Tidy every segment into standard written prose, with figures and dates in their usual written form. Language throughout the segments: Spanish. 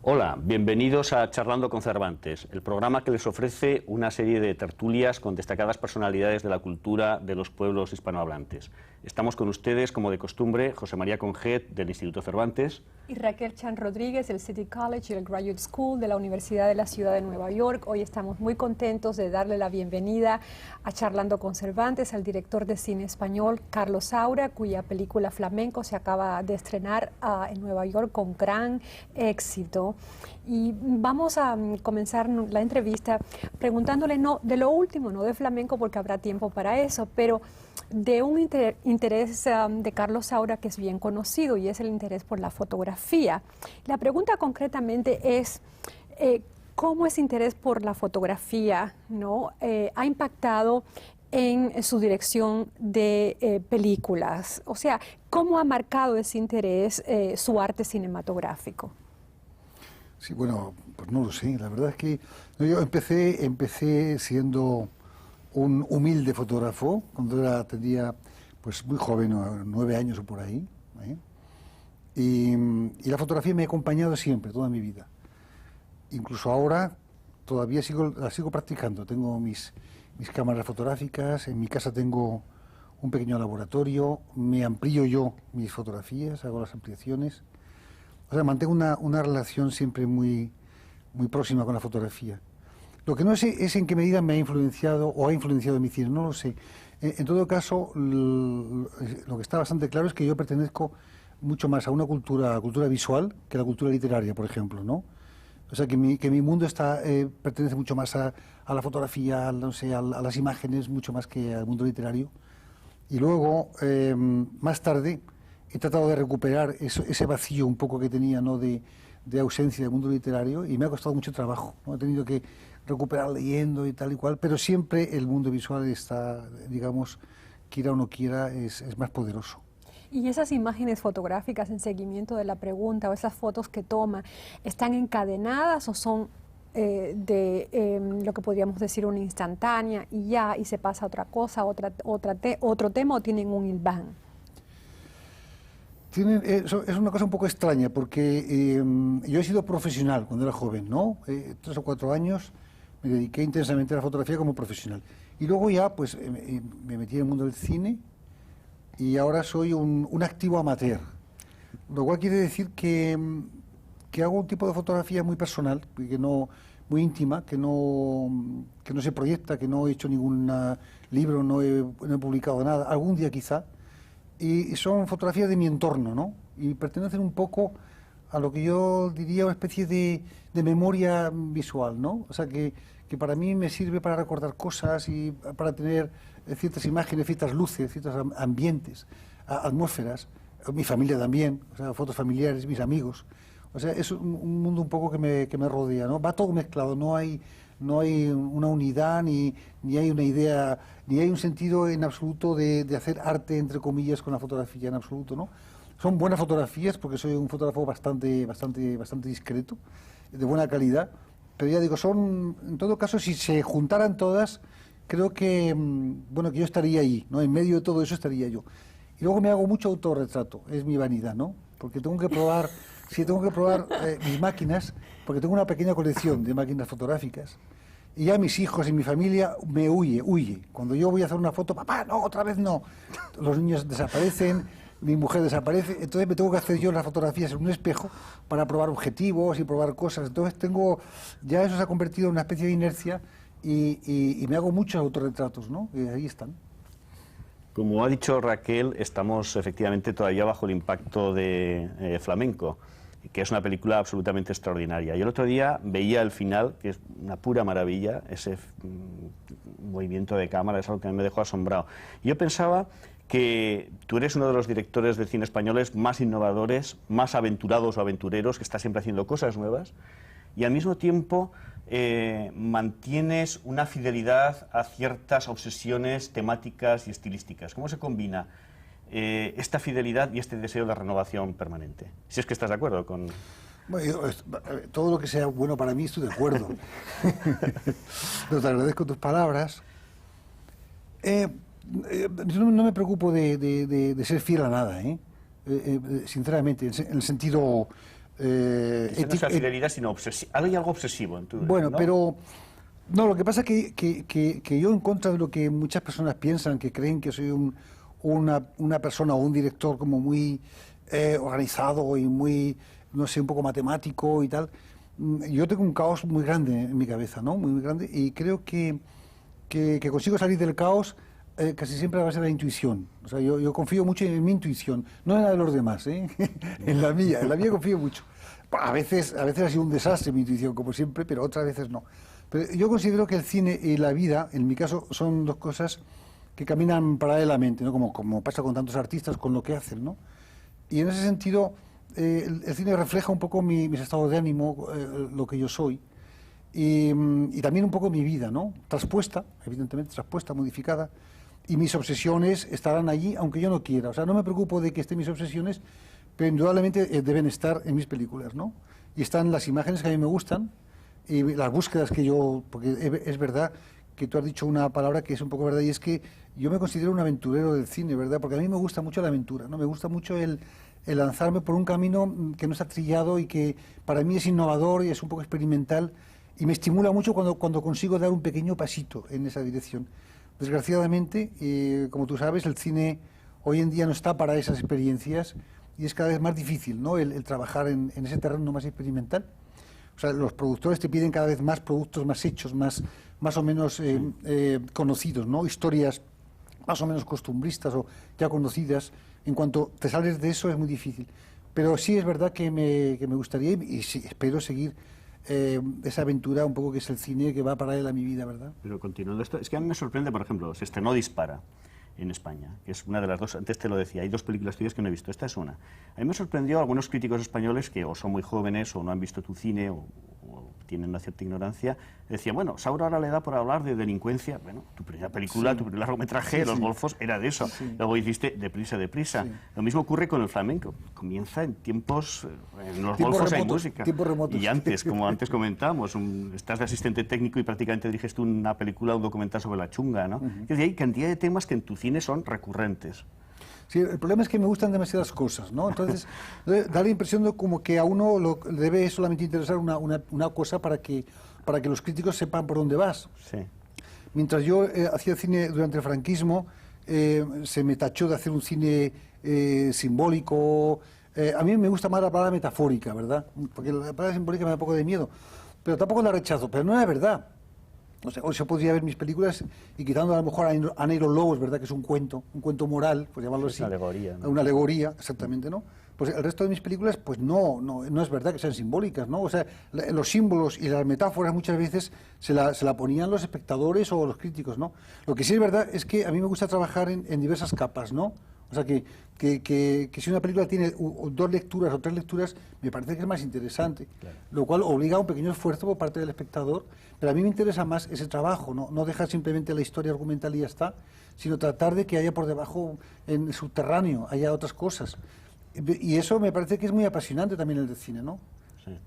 Hola, bienvenidos a Charlando con Cervantes, el programa que les ofrece una serie de tertulias con destacadas personalidades de la cultura de los pueblos hispanohablantes. Estamos con ustedes, como de costumbre, José María Conget, del Instituto Cervantes. Y Raquel Chan Rodríguez, del City College y el Graduate School de la Universidad de la Ciudad de Nueva York. Hoy estamos muy contentos de darle la bienvenida a Charlando con Cervantes al director de cine español, Carlos Saura, cuya película Flamenco se acaba de estrenar en Nueva York con gran éxito. Y vamos a comenzar la entrevista preguntándole no de lo último, no de flamenco porque habrá tiempo para eso, pero de un interés de Carlos Saura que es bien conocido y es el interés por la fotografía. La pregunta concretamente es ¿cómo ese interés por la fotografía, ¿no? ha impactado en su dirección de películas? O sea, ¿cómo ha marcado ese interés su arte cinematográfico? Sí, bueno, pues no lo sé. La verdad es que yo empecé siendo un humilde fotógrafo cuando tenía pues muy joven, 9 años o por ahí, ¿eh? Y la fotografía me ha acompañado siempre, toda mi vida. Incluso ahora todavía la sigo practicando. Tengo mis cámaras fotográficas, en mi casa tengo un pequeño laboratorio, me amplío yo mis fotografías, hago las ampliaciones. O sea, mantengo una relación siempre muy próxima con la fotografía. Lo que no sé es en qué medida me ha influenciado o ha influenciado mi cine, no lo sé. En todo caso, lo que está bastante claro es que yo pertenezco mucho más a una cultura visual que a la cultura literaria, por ejemplo, ¿no? O sea, que mi mundo pertenece mucho más a la fotografía, no sé, a las imágenes, mucho más que al mundo literario. Y luego, más tarde, he tratado de recuperar ese vacío un poco que tenía, ¿no?, de ausencia del mundo literario, y me ha costado mucho trabajo, ¿no? He tenido que recuperar leyendo y tal y cual, pero siempre el mundo visual está, digamos, quiera o no quiera, es más poderoso. ¿Y esas imágenes fotográficas en seguimiento de la pregunta o esas fotos que toma, están encadenadas o son lo que podríamos decir una instantánea y ya, y se pasa a otra cosa, otro tema, o tienen un hilván? Es una cosa un poco extraña porque yo he sido profesional cuando era joven, ¿no? 3 o 4 años me dediqué intensamente a la fotografía como profesional. Y luego ya pues me metí en el mundo del cine y ahora soy un activo amateur. Lo cual quiere decir que hago un tipo de fotografía muy personal, muy íntima, que no se proyecta, que no he hecho ningún libro, no he publicado nada, algún día quizá. Y son fotografías de mi entorno, ¿no? Y pertenecen un poco a lo que yo diría una especie de memoria visual, ¿no? O sea, que para mí me sirve para recordar cosas y para tener ciertas imágenes, ciertas luces, ciertos ambientes, atmósferas. Mi familia también, o sea, fotos familiares, mis amigos. O sea, es un mundo un poco que me rodea, ¿no? Va todo mezclado, no hay una unidad, ni hay una idea, ni hay un sentido en absoluto de hacer arte, entre comillas, con la fotografía, en absoluto, ¿no? Son buenas fotografías, porque soy un fotógrafo bastante discreto, de buena calidad, pero ya digo, en todo caso, si se juntaran todas, creo que, bueno, que yo estaría ahí, ¿no? En medio de todo eso estaría yo. Y luego me hago mucho autorretrato, es mi vanidad, ¿no? Porque tengo que probar mis máquinas, porque tengo una pequeña colección de máquinas fotográficas, y ya mis hijos y mi familia me huye. Cuando yo voy a hacer una foto, papá, no, otra vez no. Los niños desaparecen, mi mujer desaparece, entonces me tengo que hacer yo las fotografías en un espejo para probar objetivos y probar cosas. Entonces ya eso se ha convertido en una especie de inercia y me hago muchos autorretratos, ¿no? Y ahí están. Como ha dicho Raquel, estamos efectivamente todavía bajo el impacto de Flamenco, que es una película absolutamente extraordinaria. Y el otro día veía el final, que es una pura maravilla, ese movimiento de cámara, es algo que me dejó asombrado. Y yo pensaba que tú eres uno de los directores de cine españoles más innovadores, más aventurados o aventureros, que está siempre haciendo cosas nuevas, y al mismo tiempo mantienes una fidelidad a ciertas obsesiones temáticas y estilísticas. ¿Cómo se combina esta fidelidad y este deseo de renovación permanente? Si es que estás de acuerdo con... Bueno, todo lo que sea bueno para mí estoy de acuerdo. Pero te agradezco tus palabras. Yo no me preocupo de ser fiel a nada, sinceramente, en el sentido Eso no es la fidelidad, sino hay algo obsesivo en tu... Bueno, ¿no? pero... No, lo que pasa es que yo, en contra de lo que muchas personas piensan, que creen que soy una persona o un director como muy organizado y muy, no sé, un poco matemático y tal, yo tengo un caos muy grande en mi cabeza, ¿no? Muy, muy grande, y creo que consigo salir del caos casi siempre a base de la intuición. O sea, yo confío mucho en mi intuición, no en la de los demás, ¿eh? En la mía confío mucho. A veces ha sido un desastre mi intuición, como siempre, pero otras veces no. Pero yo considero que el cine y la vida, en mi caso, son dos cosas que caminan paralelamente, ¿no? Como pasa con tantos artistas, con lo que hacen, ¿no? Y en ese sentido, el cine refleja un poco mis estados de ánimo, lo que yo soy, y también un poco mi vida, ¿no? Traspuesta, evidentemente traspuesta, modificada, y mis obsesiones estarán allí, aunque yo no quiera. O sea, no me preocupo de que estén mis obsesiones, pero indudablemente deben estar en mis películas, ¿no? Y están las imágenes que a mí me gustan, y las búsquedas que yo, porque es verdad que tú has dicho una palabra que es un poco verdad, y es que yo me considero un aventurero del cine, ¿verdad? Porque a mí me gusta mucho la aventura, ¿no? Me gusta mucho el lanzarme por un camino que no está trillado y que para mí es innovador y es un poco experimental, y me estimula mucho cuando consigo dar un pequeño pasito en esa dirección. Desgraciadamente, como tú sabes, el cine hoy en día no está para esas experiencias y es cada vez más difícil, ¿no? El trabajar en ese terreno más experimental. O sea, los productores te piden cada vez más productos más hechos, más o menos conocidos, ¿no? Historias más o menos costumbristas o ya conocidas. En cuanto te sales de eso es muy difícil. Pero sí es verdad que me gustaría y sí, espero seguir esa aventura un poco que es el cine que va paralela a mi vida, ¿verdad? Pero continuando esto, es que a mí me sorprende, por ejemplo, se estrenó Dispara en España, que es una de las dos, antes te lo decía, hay dos películas tuyas que no he visto, esta es una. A mí me sorprendió algunos críticos españoles que o son muy jóvenes o no han visto tu cine o tienen una cierta ignorancia, decían, bueno, Saura ahora le da por hablar de delincuencia. Bueno, tu primera película, sí. Tu primer largometraje, Los Golfos, era de eso. Sí. Luego hiciste Deprisa, Deprisa. Sí. Lo mismo ocurre con el flamenco. Comienza en tiempos, en Los Golfos hay música. Tiempos remotos. Y antes, como antes comentábamos, estás de asistente técnico y prácticamente diriges tú una película, un documental sobre la chunga, ¿no? Es decir, hay cantidad de temas que en tu cine son recurrentes. Sí, el problema es que me gustan demasiadas cosas, ¿no? Entonces, da la impresión de como que a uno le debe solamente interesar una cosa para que los críticos sepan por dónde vas. Sí. Mientras yo hacía cine durante el franquismo, se me tachó de hacer un cine simbólico. A mí me gusta más la palabra metafórica, ¿verdad? Porque la palabra simbólica me da un poco de miedo, pero tampoco la rechazo, pero no era verdad. O sea, hoy se podría ver mis películas y quitando a lo mejor a Nero Lobos, ¿verdad? Que es un cuento moral, por llamarlo así. Una alegoría, ¿no? Una alegoría, exactamente, ¿no? Pues el resto de mis películas, pues no es verdad que sean simbólicas, ¿no? O sea, los símbolos y las metáforas muchas veces se la ponían los espectadores o los críticos, ¿no? Lo que sí es verdad es que a mí me gusta trabajar en diversas capas, ¿no? O sea, que si una película tiene dos lecturas o tres lecturas, me parece que es más interesante, claro. Lo cual obliga a un pequeño esfuerzo por parte del espectador, pero a mí me interesa más ese trabajo, no dejar simplemente la historia argumental y ya está, sino tratar de que haya por debajo, en el subterráneo, haya otras cosas. Y eso me parece que es muy apasionante también el del cine, ¿no? Sí.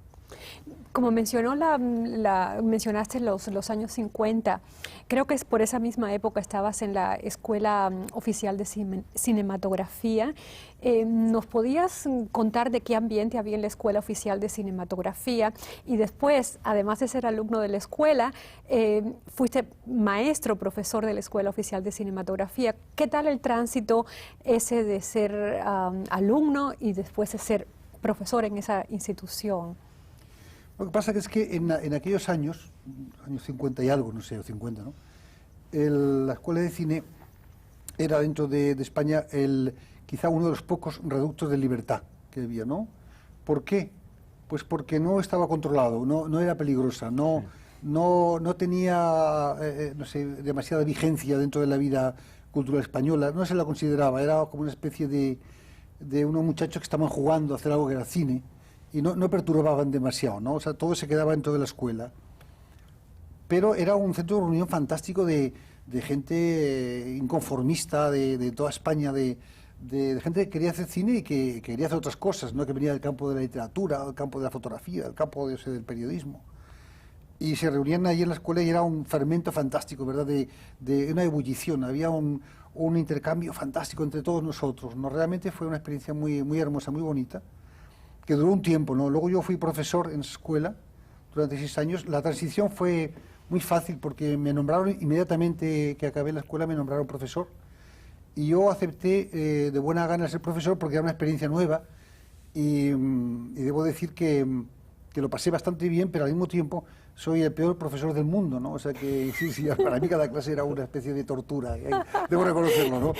Como mencionaste los años 50, creo que es por esa misma época estabas en la Escuela Oficial de Cinematografía. ¿Nos podías contar de qué ambiente había en la Escuela Oficial de Cinematografía? Y después, además de ser alumno de la escuela, fuiste maestro, profesor de la Escuela Oficial de Cinematografía. ¿Qué tal el tránsito ese de ser alumno y después de ser profesor en esa institución? Lo que pasa es que en aquellos años 50 y algo, no sé, o 50, ¿no? La Escuela de Cine era dentro de España quizá uno de los pocos reductos de libertad que había, ¿no? ¿Por qué? Pues porque no estaba controlado, no era peligrosa, no tenía, no sé, demasiada vigencia dentro de la vida cultural española, no se la consideraba, era como una especie de unos muchachos que estaban jugando a hacer algo que era cine, y no perturbaban demasiado, ¿no? O sea, todo se quedaba dentro de la escuela. Pero era un centro de reunión fantástico de gente inconformista de toda España, de gente que quería hacer cine y que quería hacer otras cosas, ¿no? Que venía del campo de la literatura, del campo de la fotografía, del campo del periodismo. Y se reunían allí en la escuela y era un fermento fantástico, ¿verdad? De una ebullición, había un intercambio fantástico entre todos nosotros, ¿no? Realmente fue una experiencia muy, muy hermosa, muy bonita, que duró un tiempo, ¿no? Luego yo fui profesor en escuela durante 6 años. La transición fue muy fácil porque me nombraron inmediatamente que acabé la escuela, me nombraron profesor. Y yo acepté de buena gana ser profesor porque era una experiencia nueva y debo decir que lo pasé bastante bien, pero al mismo tiempo soy el peor profesor del mundo, ¿no? O sea que sí, para mí cada clase era una especie de tortura, debo reconocerlo, ¿no?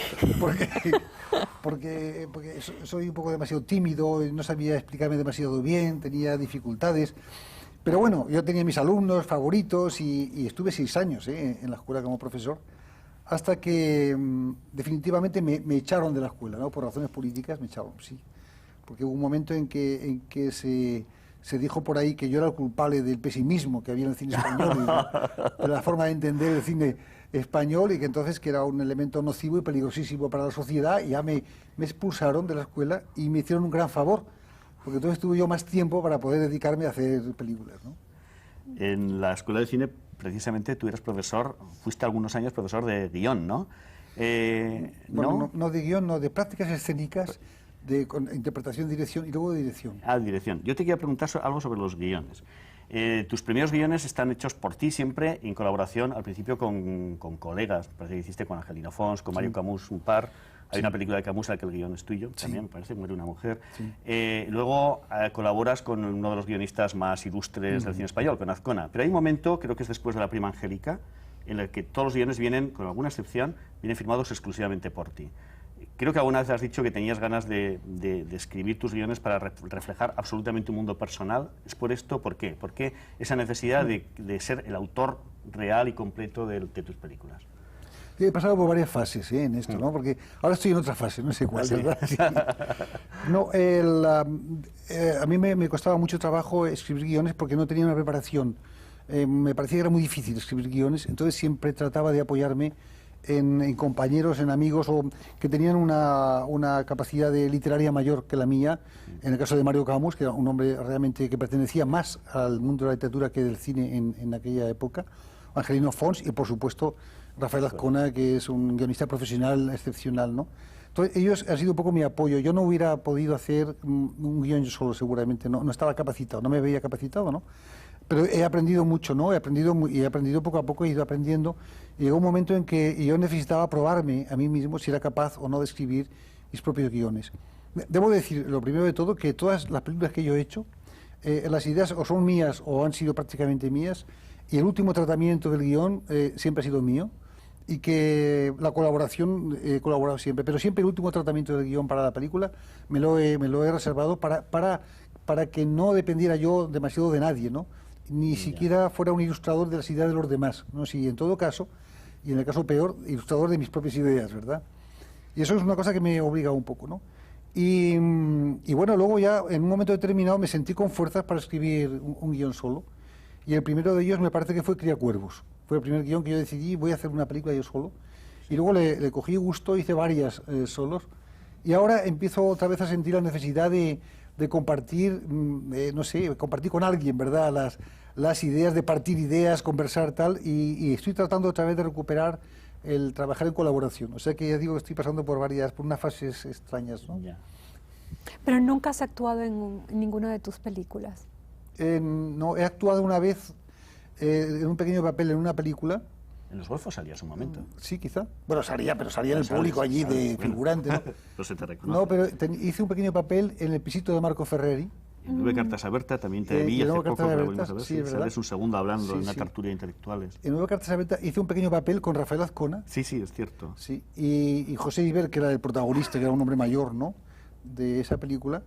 Porque soy un poco demasiado tímido, no sabía explicarme demasiado bien, tenía dificultades. Pero bueno, yo tenía mis alumnos favoritos y estuve 6 años en la escuela como profesor, hasta que definitivamente me echaron de la escuela, ¿no? Por razones políticas me echaron, sí. Porque hubo un momento en que se dijo por ahí que yo era el culpable del pesimismo que había en el cine español, de la forma de entender el cine español, y que entonces que era un elemento nocivo y peligrosísimo para la sociedad, y ya me expulsaron de la escuela y me hicieron un gran favor, porque entonces tuve yo más tiempo para poder dedicarme a hacer películas, ¿no? En la Escuela de Cine, precisamente, tú eres profesor, fuiste algunos años profesor de guión, ¿no? Bueno, no de guión, no, de prácticas escénicas, de interpretación, dirección y luego de dirección. Ah, dirección. Yo te quería preguntar algo sobre los guiones. Tus primeros guiones están hechos por ti siempre en colaboración, al principio con colegas. Parece que hiciste con Angelino Fons, con Mario Camus un par. Hay una película de Camus en la que el guión es tuyo, también me parece, Muere una mujer. Luego colaboras con uno de los guionistas más ilustres del cine español, con Azcona. Pero hay un momento, creo que es después de La prima Angélica, en el que todos los guiones vienen, con alguna excepción, vienen firmados exclusivamente por ti. Creo que alguna vez has dicho que tenías ganas de escribir tus guiones para reflejar absolutamente un mundo personal. ¿Es por esto? ¿Por qué? ¿Por qué esa necesidad de ser el autor real y completo de tus películas? Sí, he pasado por varias fases en esto, ¿no? Porque ahora estoy en otra fase, no sé cuál, ¿verdad? Sí. No, a mí me costaba mucho trabajo escribir guiones porque no tenía una preparación. Me parecía que era muy difícil escribir guiones, entonces siempre trataba de apoyarme en compañeros, en amigos que tenían una capacidad literaria mayor que la mía. En el caso de Mario Camus, que era un hombre realmente que pertenecía más al mundo de la literatura que del cine en aquella época. Angelino Fons y, por supuesto, Rafael Azcona, que es un guionista profesional excepcional, ¿no? Entonces, ellos han sido un poco mi apoyo. Yo no hubiera podido hacer un guión yo solo, seguramente. No estaba capacitado, no me veía capacitado, ¿no? Pero he aprendido mucho, ¿no? He aprendido poco a poco, he ido aprendiendo. Y llegó un momento en que yo necesitaba probarme a mí mismo si era capaz o no de escribir mis propios guiones. Debo decir, lo primero de todo, que todas las películas que yo he hecho, las ideas o son mías o han sido prácticamente mías, y el último tratamiento del guión siempre ha sido mío, y que la colaboración, he colaborado siempre, pero siempre el último tratamiento del guión para la película me lo he reservado para que no dependiera yo demasiado de nadie, ¿no? Ni siquiera fuera un ilustrador de las ideas de los demás, ¿no? Si en todo caso, y en el caso peor, ilustrador de mis propias ideas, ¿verdad? Y eso es una cosa que me obliga un poco, ¿no? Y bueno, luego ya en un momento determinado me sentí con fuerzas para escribir un guión solo, y el primero de ellos me parece que fue Criacuervos. Fue el primer guión que yo decidí, voy a hacer una película yo solo, y luego le cogí gusto, hice varias solos, y ahora empiezo otra vez a sentir la necesidad de compartir, no sé, compartir con alguien, ¿verdad?, las ideas, de partir ideas, conversar tal, y estoy tratando otra vez de recuperar el trabajar en colaboración. O sea que ya digo que estoy pasando por unas fases extrañas, ¿no? Ya. Pero nunca has actuado en ninguna de tus películas. No, he actuado una vez en un pequeño papel en una película. En Los Golfos salías un momento. Sí, quizá. Bueno, salía en el público allí de figurante, ¿no? No se te reconoce. No, pero hice un pequeño papel en El pisito de Marco Ferreri. En 9 cartas abiertas también te vi hace poco, pero volvimos a ver. Sí, sales un segundo hablando en una tertulia de intelectuales. En 9 cartas abiertas hice un pequeño papel con Rafael Azcona. Sí, es cierto. Sí, y José Iber, que era el protagonista, que era un hombre mayor, ¿no?, de esa película.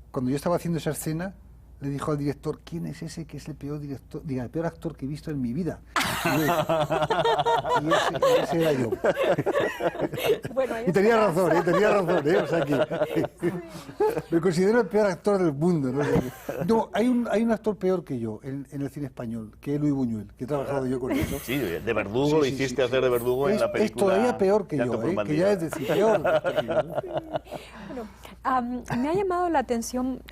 Cuando yo estaba haciendo esa escena, le dijo al director: ¿quién es ese que es el peor director, el peor actor que he visto en mi vida? Y ese era yo. Bueno, y tenía razón, o sea que me considero el peor actor del mundo, ¿no? No, hay un actor peor que yo en el cine español, que es Luis Buñuel, que he trabajado yo con él, ¿no? Sí, de verdugo, lo hiciste hacer de verdugo en la película. Es todavía peor que yo, que ya es decir, peor. Bueno, me ha llamado la atención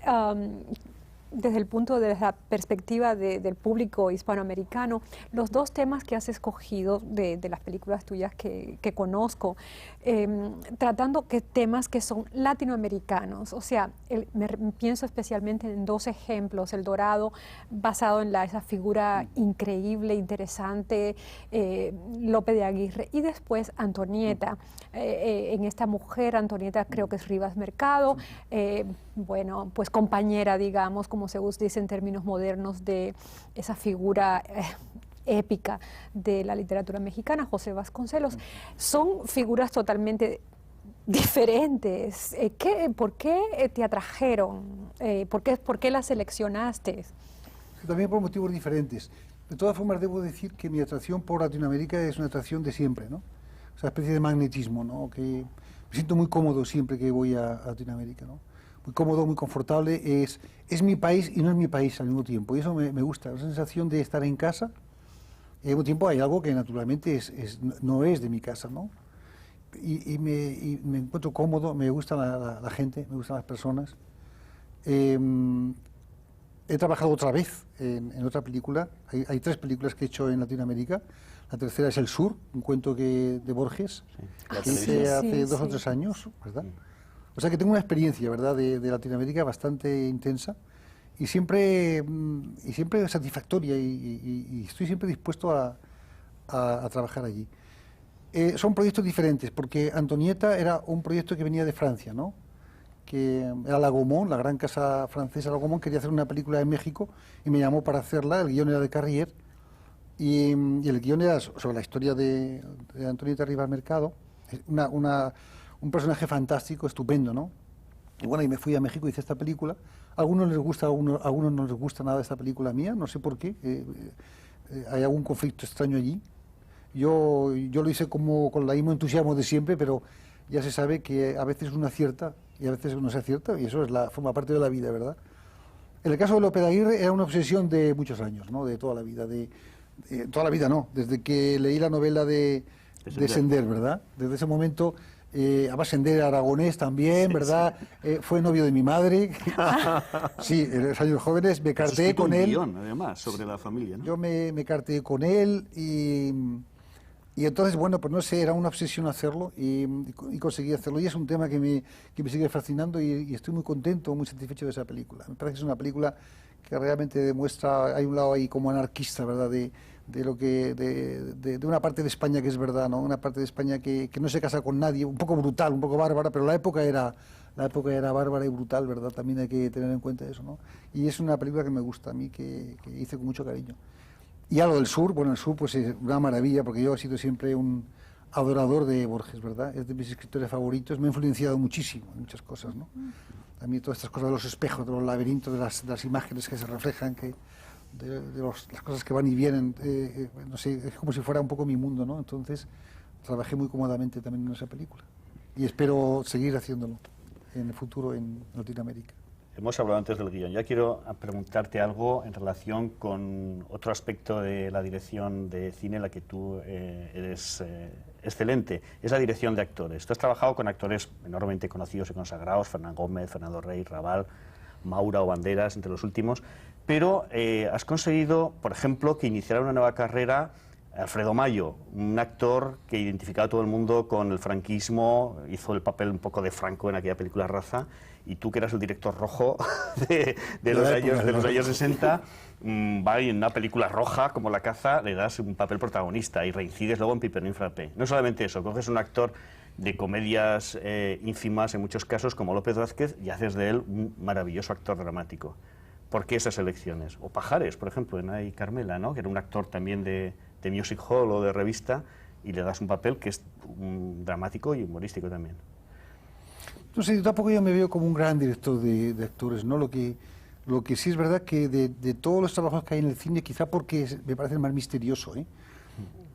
desde el punto de la perspectiva del público hispanoamericano, los dos temas que has escogido de las películas tuyas que conozco, tratando temas que son latinoamericanos, o sea, pienso especialmente en dos ejemplos: El Dorado, basado en esa figura increíble, interesante, Lope de Aguirre, y después Antonieta, en esta mujer, Antonieta creo que es Rivas Mercado, bueno, pues compañera, digamos, como se dice en términos modernos, de esa figura épica de la literatura mexicana, José Vasconcelos. Son figuras totalmente diferentes. ¿Por qué te atrajeron? ¿Por qué las seleccionaste? También por motivos diferentes. De todas formas, debo decir que mi atracción por Latinoamérica es una atracción de siempre, ¿no? O sea, especie de magnetismo, ¿no? Que me siento muy cómodo siempre que voy a Latinoamérica, ¿no? Muy cómodo, muy confortable. Es mi país y no es mi país al mismo tiempo. Y eso me gusta, la sensación de estar en casa. Y al mismo tiempo hay algo que naturalmente no es de mi casa, ¿no? Y me encuentro cómodo, me gusta la gente, me gustan las personas. He trabajado otra vez en otra película. Hay 3 películas que he hecho en Latinoamérica. La tercera es El Sur, un cuento de Borges, que hice hace 2 o 3 años, ¿verdad? O sea que tengo una experiencia, ¿verdad?, de Latinoamérica bastante intensa y siempre satisfactoria, y estoy siempre dispuesto a trabajar allí. Son proyectos diferentes, porque Antonieta era un proyecto que venía de Francia, ¿no? Que era la Gaumont, la gran casa francesa La Gaumont, quería hacer una película en México y me llamó para hacerla. El guión era de Carrier y el guión era sobre la historia de Antonieta Rivas Mercado, un personaje fantástico, estupendo, ¿no? Y bueno, y me fui a México y hice esta película. A algunos les gusta, a algunos no les gusta nada esta película mía, no sé por qué. Hay algún conflicto extraño allí. Yo lo hice como con el mismo entusiasmo de siempre, pero ya se sabe que a veces uno acierta y a veces uno se acierta, y eso forma parte de la vida, ¿verdad? En el caso de Lope de Aguirre era una obsesión de muchos años, ¿no? De toda la vida, toda la vida no, desde que leí la novela de Sender, ¿verdad? Desde ese momento, además Sender aragonés también, ¿verdad? Sí. Fue novio de mi madre. Sí, en los años jóvenes me carteé con él. Guión, además, sobre la familia, ¿no? Yo me carteé con él y entonces, bueno, pues no sé, era una obsesión hacerlo y conseguí hacerlo. Y es un tema que me sigue fascinando y estoy muy contento, muy satisfecho de esa película. Me parece que es una película que realmente demuestra, hay un lado ahí como anarquista, ¿verdad?, de una parte de España que es verdad, ¿no? Una parte de España que no se casa con nadie, un poco brutal, un poco bárbara, pero la época era bárbara y brutal, ¿verdad? También hay que tener en cuenta eso, ¿no? Y es una película que me gusta a mí, que hice con mucho cariño. Y a lo del Sur, bueno, el Sur pues es una maravilla, porque yo he sido siempre un adorador de Borges, ¿verdad? Es de mis escritores favoritos, me ha influenciado muchísimo en muchas cosas, ¿no? A mí todas estas cosas de los espejos, de los laberintos, de las imágenes que se reflejan, las cosas que van y vienen, no sé, es como si fuera un poco mi mundo, ¿no? Entonces trabajé muy cómodamente también en esa película y espero seguir haciéndolo en el futuro en Latinoamérica. Hemos hablado antes del guión. Ya quiero preguntarte algo en relación con otro aspecto de la dirección de cine en la que tú eres excelente. Es la dirección de actores. Tú has trabajado con actores enormemente conocidos y consagrados: Fernán Gómez, Fernando Rey, Raval, Maura o Banderas, entre los últimos. Pero has conseguido, por ejemplo, que iniciara una nueva carrera Alfredo Mayo, un actor que identificaba a todo el mundo con el franquismo, hizo el papel un poco de Franco en aquella película Raza, y tú, que eras el director rojo de los años 60, va y en una película roja como La Caza le das un papel protagonista y reincides luego en Pipernín Frappé. No solamente eso, coges un actor de comedias ínfimas en muchos casos como López Vázquez y haces de él un maravilloso actor dramático. ¿Por qué esas elecciones? O Pajares, por ejemplo, en Ay Carmela, ¿no?, que era un actor también de music hall o de revista, y le das un papel que es dramático y humorístico también. No sé, tampoco yo me veo como un gran director de actores, ¿no? Lo que sí es verdad que de todos los trabajos que hay en el cine, quizá porque me parece el más misterioso, ¿eh?,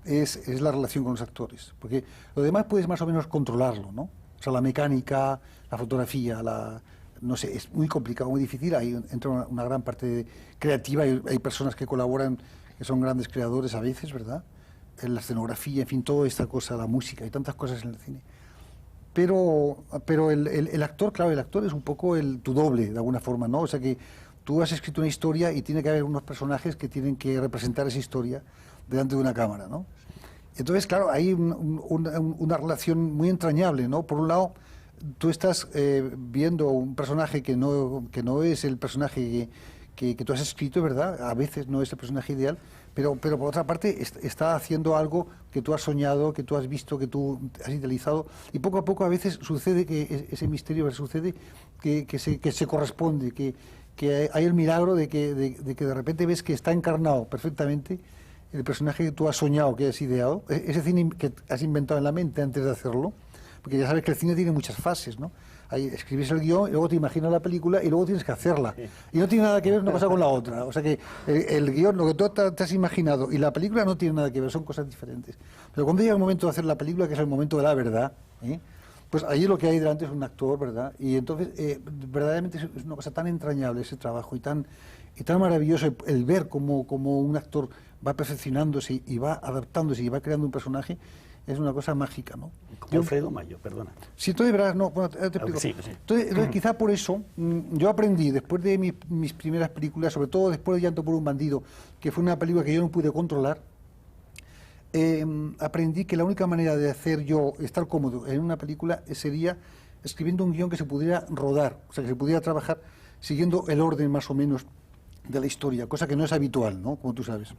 es la relación con los actores, porque lo demás puedes más o menos controlarlo, ¿no? O sea, la mecánica, la fotografía, no sé, es muy complicado, muy difícil. Ahí entra una gran parte creativa, hay personas que colaboran, que son grandes creadores a veces, ¿verdad? En la escenografía, en fin, toda esta cosa, la música, hay tantas cosas en el cine. Pero el actor, claro, el actor es un poco tu doble, de alguna forma, ¿no? O sea que tú has escrito una historia y tiene que haber unos personajes que tienen que representar esa historia delante de una cámara, ¿no? Entonces, claro, hay una relación muy entrañable, ¿no? Por un lado, tú estás viendo un personaje que no es el personaje que tú has escrito, ¿verdad? A veces no es el personaje ideal, pero por otra parte está haciendo algo que tú has soñado, que tú has visto, que tú has idealizado, y poco a poco a veces sucede que ese misterio sucede que se corresponde, que hay el milagro de que de repente ves que está encarnado perfectamente el personaje que tú has soñado, que has ideado, ese cine que has inventado en la mente antes de hacerlo, porque ya sabes que el cine tiene muchas fases, ¿no? Ahí escribes el guión y luego te imaginas la película y luego tienes que hacerla. Y no tiene nada que ver una cosa con la otra. O sea que el guión, lo que tú te has imaginado y la película no tiene nada que ver, son cosas diferentes. Pero cuando llega el momento de hacer la película, que es el momento de la verdad, pues ahí lo que hay delante es un actor, ¿verdad? Y entonces, verdaderamente es una cosa tan entrañable ese trabajo y tan maravilloso el ver cómo un actor va perfeccionándose y va adaptándose y va creando un personaje. Es una cosa mágica, ¿no? Como Alfredo Mayo, perdona. Sí, entonces verás, no, bueno, te explico. Sí, sí. Entonces, quizá por eso, yo aprendí, después de mis primeras películas, sobre todo después de Llanto por un bandido, que fue una película que yo no pude controlar, aprendí que la única manera de estar cómodo en una película sería escribiendo un guión que se pudiera rodar, o sea, que se pudiera trabajar siguiendo el orden más o menos de la historia, cosa que no es habitual, ¿no? Como tú sabes.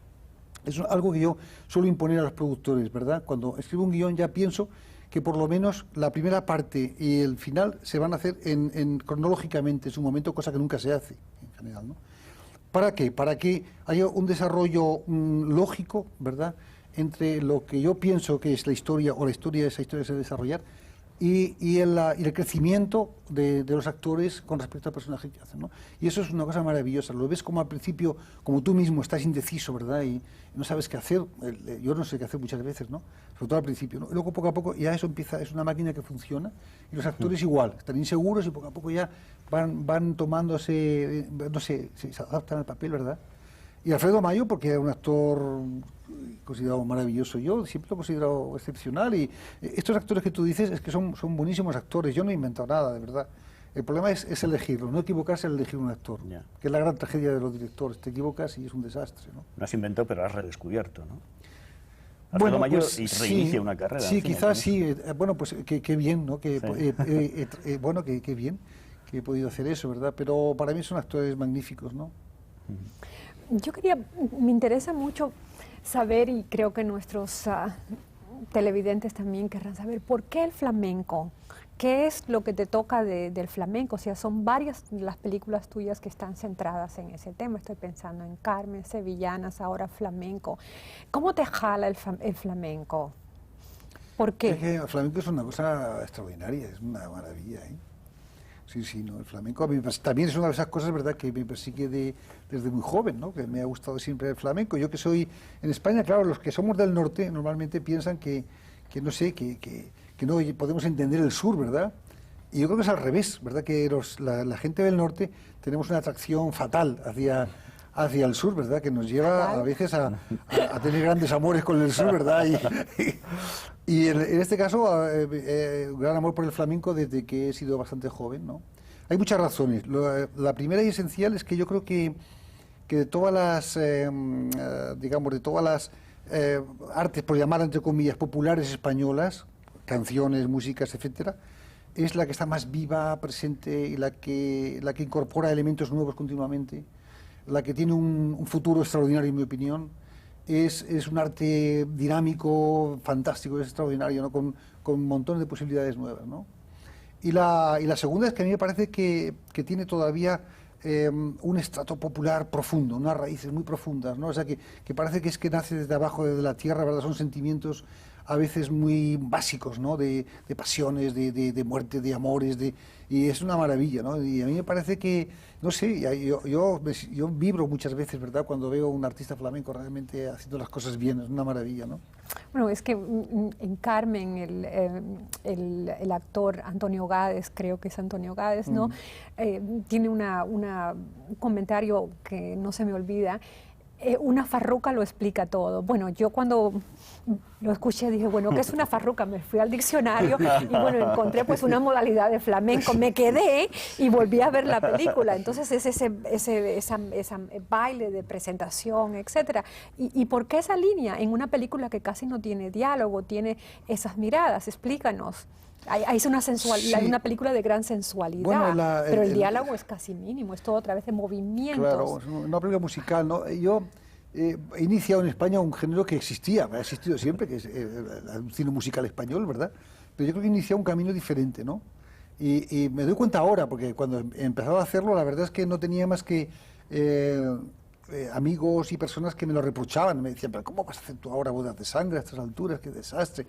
Es algo que yo suelo imponer a los productores, ¿verdad? Cuando escribo un guión ya pienso que por lo menos la primera parte y el final se van a hacer cronológicamente en su momento, cosa que nunca se hace en general, ¿no? ¿Para qué? Para que haya un desarrollo lógico, ¿verdad?, entre lo que yo pienso que es la historia o la historia de esa historia se va a desarrollar y el crecimiento de los actores con respecto al personaje que hacen, ¿no? Y eso es una cosa maravillosa. Lo ves como al principio, como tú mismo estás indeciso, ¿verdad? Y no sabes qué hacer. Yo no sé qué hacer muchas veces, ¿no? Sobre todo al principio, ¿no? Y luego poco a poco ya eso empieza, es una máquina que funciona y los actores igual, están inseguros y poco a poco ya van tomándose, no sé, se adaptan al papel, ¿verdad? Y Alfredo Mayo, porque era un actor considerado maravilloso, yo siempre lo he considerado excepcional, y estos actores que tú dices es que son buenísimos actores, yo no he inventado nada, de verdad. El problema es elegirlo, no equivocarse al elegir un actor, que es la gran tragedia de los directores, te equivocas y es un desastre, ¿no? No has inventado, pero has redescubierto, ¿no? Alfredo Mayo pues, reinicia una carrera. Sí, quizás sí, bueno, pues qué bien, ¿no? Bueno, qué bien que he podido hacer eso, ¿verdad? Pero para mí son actores magníficos, ¿no? Me interesa mucho saber, y creo que nuestros televidentes también querrán saber, ¿por qué el flamenco? ¿Qué es lo que te toca del flamenco? O sea, son varias las películas tuyas que están centradas en ese tema. Estoy pensando en Carmen, Sevillanas, ahora flamenco. ¿Cómo te jala el flamenco? ¿Por qué? Es que el flamenco es una cosa extraordinaria, es una maravilla, ¿eh? Sí, no, el flamenco a mí también es una de esas cosas, ¿verdad?, que me persigue desde muy joven, ¿no?, que me ha gustado siempre el flamenco. Yo que soy en España, claro, los que somos del norte normalmente piensan que no sé, que no podemos entender el sur, ¿verdad? Y yo creo que es al revés, ¿verdad?, que la gente del norte tenemos una atracción fatal hacia el sur, ¿verdad?, que nos lleva a veces a tener grandes amores con el sur, ¿verdad? Y en este caso, gran amor por el flamenco desde que he sido bastante joven, ¿no? Hay muchas razones. La primera y esencial es que yo creo que de todas las, digamos, de todas las artes, por llamar entre comillas, populares españolas, canciones, músicas, etcétera, es la que está más viva, presente, y la que incorpora elementos nuevos continuamente, la que tiene un futuro extraordinario, en mi opinión. Es un arte dinámico, fantástico, es extraordinario, ¿no?, con montones de posibilidades nuevas, ¿no? Y la segunda es que a mí me parece que tiene todavía un estrato popular profundo, unas raíces muy profundas, ¿no? O sea, que parece que es que nace desde abajo, desde la tierra, ¿verdad? Son sentimientos a veces muy básicos, ¿no?, de pasiones, de muerte, de amores, y es una maravilla, ¿no? Y a mí me parece que, no sé, yo vibro muchas veces, ¿verdad?, cuando veo a un artista flamenco realmente haciendo las cosas bien, es una maravilla, ¿no? Bueno, es que en Carmen el actor Antonio Gades, creo que es Antonio Gades, ¿no? Tiene un comentario que no se me olvida. una farruca lo explica todo. Bueno, yo cuando lo escuché dije, bueno, ¿qué es una farruca? Me fui al diccionario y bueno, encontré pues una modalidad de flamenco, me quedé y volví a ver la película. Entonces es ese baile de presentación, etcétera. ¿Y por qué esa línea en una película que casi no tiene diálogo, tiene esas miradas? Explícanos. Es una sensualidad, Sí. una película de gran sensualidad, Bueno, pero el diálogo es casi mínimo, es todo a través de movimientos. Claro, es una película musical, ¿no? Yo he iniciado en España un género que existía, ha existido siempre, que es el cine musical español, ¿verdad? Pero yo creo que he iniciado un camino diferente, ¿no? Y me doy cuenta ahora, porque cuando he empezado a hacerlo, la verdad es que no tenía más que amigos y personas que me lo reprochaban, me decían, pero ¿cómo vas a hacer tú ahora bodas de sangre a estas alturas? ¡Qué desastre!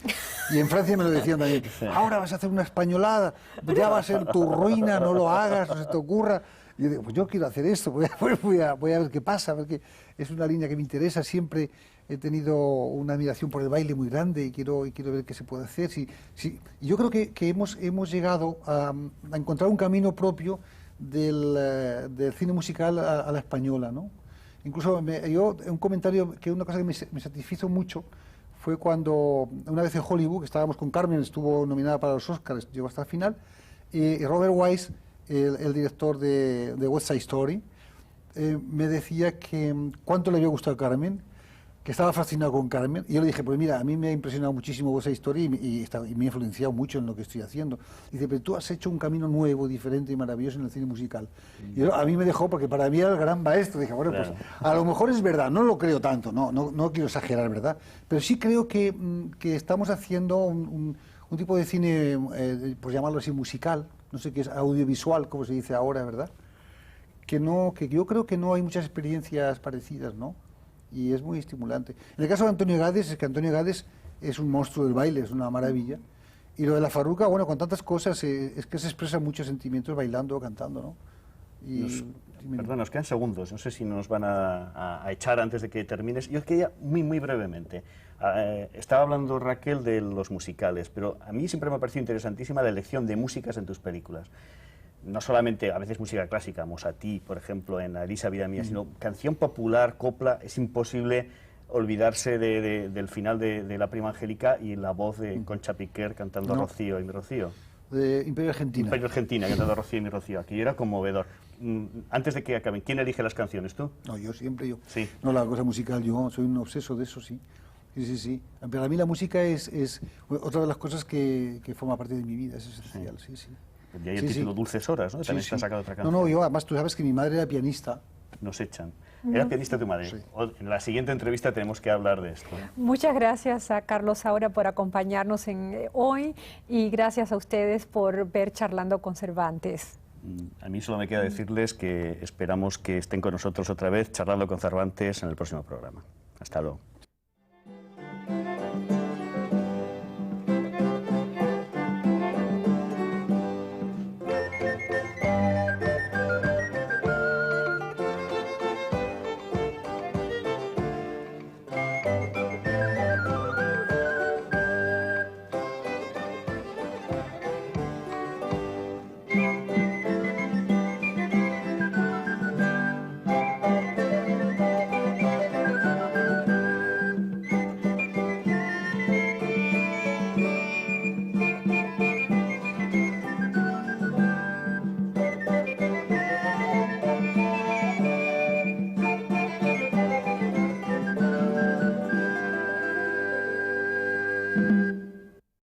Y en Francia me lo decían también, ahora vas a hacer una españolada, ya va a ser tu ruina, no lo hagas, no se te ocurra. Y yo digo, pues yo quiero hacer esto, voy a ver qué pasa, porque es una línea que me interesa, siempre he tenido una admiración por el baile muy grande y quiero ver qué se puede hacer. Y yo creo que hemos llegado a encontrar un camino propio del cine musical a la española, ¿no? Incluso un comentario, una cosa que me satisfizo mucho fue cuando una vez en Hollywood, que estábamos con Carmen, estuvo nominada para los Oscars, llegó hasta el final, y Robert Wise, el director de West Side Story, me decía que cuánto le había gustado a Carmen, que estaba fascinado con Carmen, y yo le dije, pues mira, a mí me ha impresionado muchísimo West Side Story y me ha influenciado mucho en lo que estoy haciendo. Y dice, pero tú has hecho un camino nuevo, diferente y maravilloso en el cine musical. Y a mí me dejó, porque para mí era el gran maestro. Dije, bueno, claro, pues a lo mejor es verdad, no lo creo tanto, no quiero exagerar, ¿verdad? Pero sí creo que estamos haciendo un tipo de cine, pues llamarlo así, musical, no sé qué es, audiovisual, como se dice ahora, ¿verdad? Que yo creo que no hay muchas experiencias parecidas, ¿no? Y es muy estimulante. En el caso de Antonio Gades, es que Antonio Gades es un monstruo del baile, es una maravilla. Y lo de la farruca, bueno, con tantas cosas, es que se expresan muchos sentimientos bailando o cantando, ¿no? Perdón, nos quedan segundos, no sé si nos van a echar antes de que termines. Yo quería muy brevemente, estaba hablando Raquel de los musicales, pero a mí siempre me ha parecido interesantísima la elección de músicas en tus películas. No solamente a veces música clásica, Mozartí, por ejemplo, en Elisa, vida mía, sino canción popular, copla. Es imposible olvidarse del final de La Prima Angélica y la voz de Concha Piquer cantando Rocío y mi Rocío. De Imperio Argentina. Imperio Argentina, cantando Rocío y mi Rocío. Aquello era conmovedor. Antes de que acaben, ¿quién elige las canciones, tú? No, yo siempre. Sí. No, la cosa musical, yo soy un obseso de eso, sí. Sí. Para mí la música es otra de las cosas que forma parte de mi vida, es esencial, sí. Y hay el título Dulces Horas, ¿no? También se ha sacado otra canción. No, yo además tú sabes que mi madre era pianista. Nos echan. Era pianista tu madre. Sí. En la siguiente entrevista tenemos que hablar de esto. Muchas gracias a Carlos Saura por acompañarnos hoy y gracias a ustedes por ver Charlando con Cervantes. A mí solo me queda decirles que esperamos que estén con nosotros otra vez charlando con Cervantes en el próximo programa. Hasta luego.